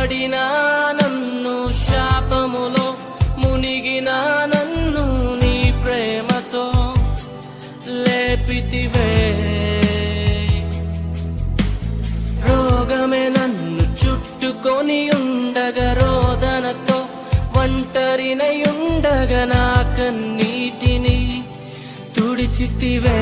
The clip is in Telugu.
పడినా నన్ను శాపములో మునిగిన నన్ను నీ ప్రేమతో లేపితివే. రోగమే నన్ను చుట్టుకొని ఉండగా రోదనతో ఒంటరినయుండగా నా కన్నీటిని తుడిచితివే.